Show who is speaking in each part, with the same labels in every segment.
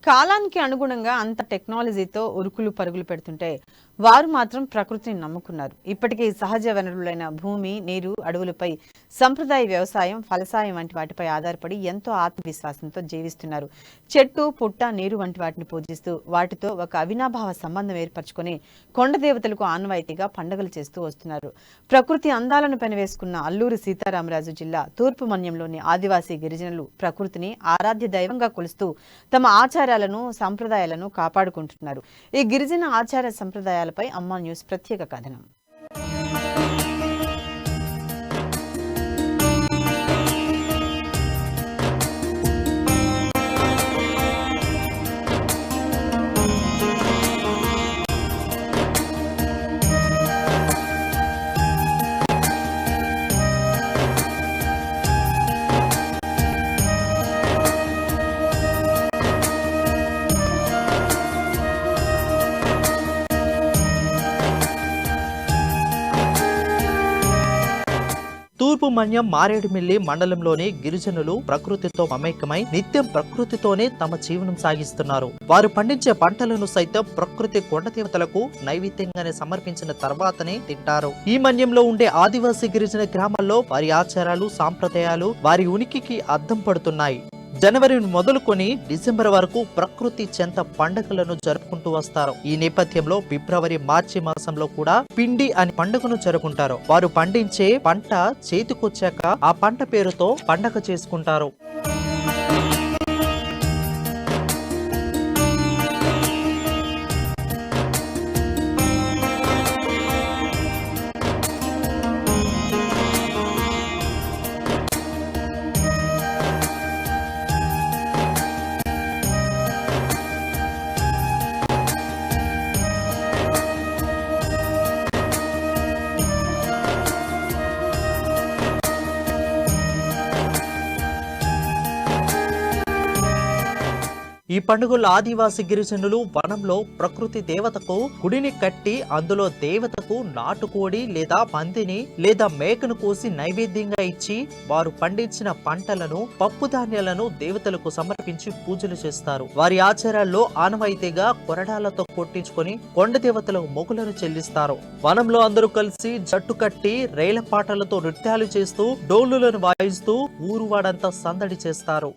Speaker 1: కాలానికి అనుగుణంగా అంత టెక్నాలజీతో ఉరుకులు పరుగులు పెడుతుంటే వారు మాత్రం ప్రకృతిని నమ్ముకున్నారు. ఇప్పటికీ సహజ వనరులైన భూమి, నీరు, అడవులపై సంప్రదాయ వ్యవసాయం, ఫలసాయం వంటి వాటిపై ఆధారపడి ఎంతో ఆత్మవిశ్వాసంతో జీవిస్తున్నారు. చెట్టు, పుట్ట, నీరు వంటి వాటిని పూజిస్తూ వాటితో ఒక అవినాభావ సంబంధం ఏర్పరచుకుని కొండ దేవతలకు ఆనవాయితీగా పండుగలు చేస్తూ వస్తున్నారు. ప్రకృతి అందాలను పెనవేసుకున్న అల్లూరి సీతారామరాజు జిల్లా తూర్పు మన్యంలోని ఆదివాసీ గిరిజనులు ప్రకృతిని ఆరాధ్య దైవంగా కొలుస్తూ తమ ఆచారాలను, సంప్రదాయాలను కాపాడుకుంటున్నారు. ఈ గిరిజన ఆచార సంప్రదాయాలపై అమ్మా న్యూస్ ప్రత్యేక కథనం.
Speaker 2: తూర్పు మన్యం మారేడుమిల్లి మండలంలోని గిరిజనులు ప్రకృతితో మమేకమై నిత్యం ప్రకృతితోనే తమ జీవనం సాగిస్తున్నారు. వారు పండించే పంటలను సైతం ప్రకృతి కొండదేవతలకు నైవేద్యంగానే సమర్పించిన తర్వాతనే తింటారు. ఈ మన్యంలో ఉండే ఆదివాసీ గిరిజన గ్రామాల్లో వారి ఆచారాలు, సాంప్రదాయాలు వారి ఉనికికి అద్దం పడుతున్నాయి. జనవరి మొదలుకొని డిసెంబర్ వరకు ప్రకృతి చెంత పండుగలను జరుపుకుంటూ వస్తారు. ఈ నేపథ్యంలో ఫిబ్రవరి, మార్చి మాసంలో కూడా పిండి అనే పండుగను జరుపుకుంటారు. వారు పండించే పంట చేతికొచ్చాక ఆ పంట పేరుతో పండగ చేసుకుంటారు. ఈ పండుగల్లో ఆదివాసీ గిరిజనులు వనంలో ప్రకృతి దేవతకు గుడిని కట్టి అందులో దేవతకు నాటుకోడి లేదా పందిని లేదా మేకను కోసి నైవేద్యంగా ఇచ్చి వారు పండించిన పంటలను, పప్పు ధాన్యాలను దేవతలకు సమర్పించి పూజలు చేస్తారు. వారి ఆచారాల్లో ఆనవాయితీగా కొరడాలతో కొట్టించుకొని కొండ దేవతలకు మొక్కులను చెల్లిస్తారు. వనంలో అందరూ కలిసి జట్టు కట్టి రేల పాటలతో నృత్యాలు చేస్తూ డోలులను వాయిస్తూ ఊరువాడంతా సందడి చేస్తారు.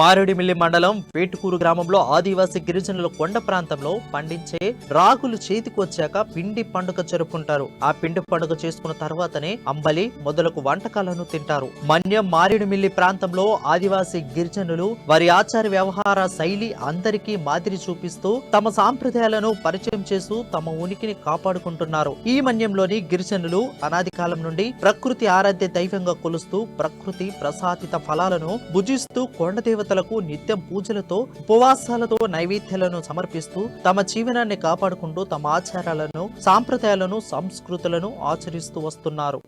Speaker 2: మారేడుమిల్లి మండలం వేటుకూరు గ్రామంలో ఆదివాసీ గిరిజనుల కొండ ప్రాంతంలో పండించే రాగులు చేతికొచ్చాక పిండి పండుగ జరుపుకుంటారు. ఆ పిండి పండుగ చేసుకున్న తర్వాతనే అంబలి మొదలగు వంటకాలను తింటారు. మన్యం మారేడుమిల్లి ప్రాంతంలో ఆదివాసీ గిరిజనులు వారి ఆచార వ్యవహార శైలి అందరికీ మాదిరి చూపిస్తూ తమ సాంప్రదాయాలను పరిచయం చేస్తూ తమ ఉనికిని కాపాడుకుంటున్నారు. ఈ మన్యంలోని గిరిజనులు అనాది కాలం నుండి ప్రకృతి ఆరాధ్య దైవంగా కొలుస్తూ ప్రకృతి ప్రసాదిత ఫలాలను భుజిస్తూ కొండదేవత నిత్యం పూజలతో, ఉపవాసాలతో నైవేద్యాలను సమర్పిస్తూ తమ జీవనాన్ని కాపాడుకుంటూ తమ ఆచారాలను, సాంప్రదాయాలను, సంస్కృతులను ఆచరిస్తూ వస్తున్నారు.